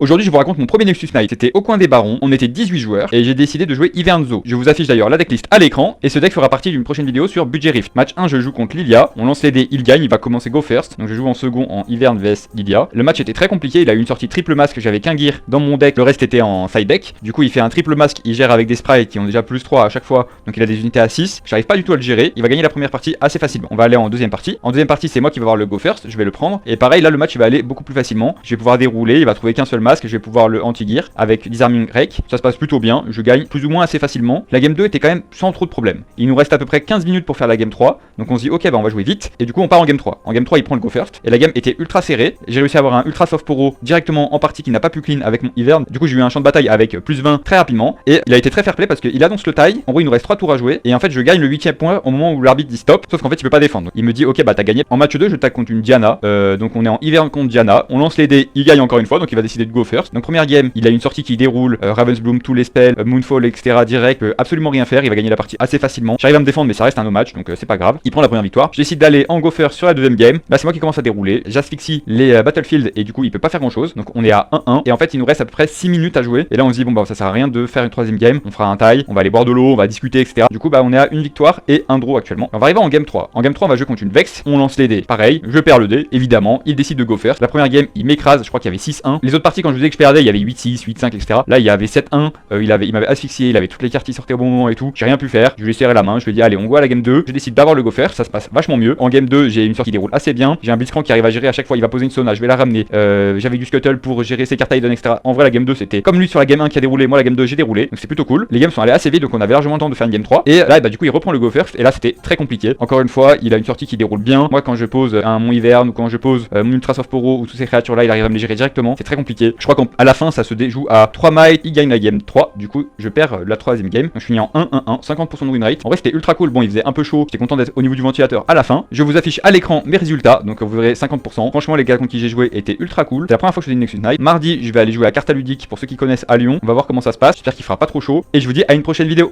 Aujourd'hui, je vous raconte mon premier Nexus Night. C'était au coin des barons, on était 18 joueurs et j'ai décidé de jouer Ivernzo. Je vous affiche d'ailleurs la decklist à l'écran et ce deck fera partie d'une prochaine vidéo sur Budget Rift. Match 1, je joue contre Lilia. On lance les dés, il gagne, il va commencer go first. Donc je joue en second en Ivern vs Lilia. Le match était très compliqué, il a eu une sortie triple masque, j'avais qu'un gear dans mon deck, le reste était en side deck. Du coup, il fait un triple masque, il gère avec des sprites qui ont déjà plus 3 à chaque fois. Donc il a des unités à 6. J'arrive pas du tout à le gérer. Il va gagner la première partie assez facilement. On va aller en deuxième partie. En deuxième partie, c'est moi qui vais avoir le go first, je vais le prendre. Et pareil, là le match il va aller beaucoup plus facilement. Je vais pouvoir dérouler, il va trouver qu'un seul masque, je vais pouvoir le anti-gear avec Disarming Rake. Ça se passe plutôt bien, je gagne plus ou moins assez facilement. La game 2 était quand même sans trop de problèmes. Il nous reste à peu près 15 minutes pour faire la game 3. Donc on se dit ok, bah on va jouer vite. Et du coup on part en game 3. En game 3 il prend le go first. Et la game était ultra serrée. J'ai réussi à avoir un ultra soft poro directement en partie qui n'a pas pu clean avec mon Ivern. Du coup j'ai eu un champ de bataille avec plus 20 très rapidement. Et il a été très fair play parce qu'il annonce le tie. En gros il nous reste 3 tours à jouer. Et en fait je gagne le 8ème point au moment où l'arbitre dit stop. Sauf qu'en fait il peut pas défendre. Donc, il me dit ok bah t'as gagné. En match 2 je tag contre une Diana. Donc on est en Ivern contre Diana. On lance les dés, il gagne encore une fois. Donc il va décider de go first. Donc première game il a une sortie qui déroule. Ravensbloom, tous les spells, Moonfall, etc. direct, peut absolument rien faire, il va gagner la partie assez facilement. J'arrive à me défendre, mais ça reste un no match, donc c'est pas grave. Il prend la première victoire. Je décide d'aller en go first sur la deuxième game. Là, c'est moi qui commence à dérouler. J'asphyxie les battlefields et du coup, il peut pas faire grand chose. Donc, on est à 1-1. Et en fait, il nous reste à peu près 6 minutes à jouer. Et là, on se dit, bon, bah, ça sert à rien de faire une troisième game. On fera un tie, on va aller boire de l'eau, on va discuter, etc. Du coup, bah, on est à une victoire et un draw actuellement. On va arriver en game 3. En game 3, on va jouer contre une Vex. On lance les dés. Pareil, je perds le dé, évidemment. Il décide de go first. La première game, il m'écrase. Je crois qu'il y avait 6-1. Les autres parties, quand je vous disais que je perdais, il y avait 8-6, 8-5, etc. Là, il y avait 7-1. Il m'avait asphyxié, il avait toutes les cartes qui sortaient au bon moment et tout. J'ai rien pu faire. Je lui ai serré la main. Je lui ai dit, allez, on go à la game 2. Je décide d'avoir le go first. Ça se passe vachement mieux. En game 2, j'ai une sortie qui déroule assez bien. J'ai un Blitzcrank qui arrive à gérer à chaque fois. Il va poser une Sona. Je vais la ramener. J'avais du Scuttle pour gérer ses cartes Hidden, etc. En vrai, la game 2, c'était comme lui sur la game 1 qui a déroulé. Moi, la game 2, j'ai déroulé. Donc c'est plutôt cool. Les games sont allés assez vite. Donc on avait largement le temps de faire une game 3. Et là, bah, du coup, il reprend le go first. Et là, c'était très compliqué. Encore une fois, il a une sortie qui déroule bien. Moi, quand je pose un Mon Hivern ou quand je pose mon Ultra Soft Poro ou toutes ces créatures là, il arrive à me les gérer directement. C'est très compliqué. Je crois qu'à la fin, ça se déjoue à 3 might. Il gagne la game 3. Du coup, je perds la troisième game. Donc je finis en 1-1-1, 50% de win rate. En vrai, c'était ultra cool. Bon, il faisait un peu chaud. J'étais content d'être au niveau du ventilateur à la fin. Je vous affiche à l'écran mes résultats. Donc vous verrez 50%. Franchement, les gars contre qui j'ai joué étaient ultra cool. C'est la première fois que je faisais une Nexus Night. Mardi, je vais aller jouer à Carta Ludique pour ceux qui connaissent à Lyon. On va voir comment ça se passe. J'espère qu'il fera pas trop chaud. Et je vous dis à une prochaine vidéo.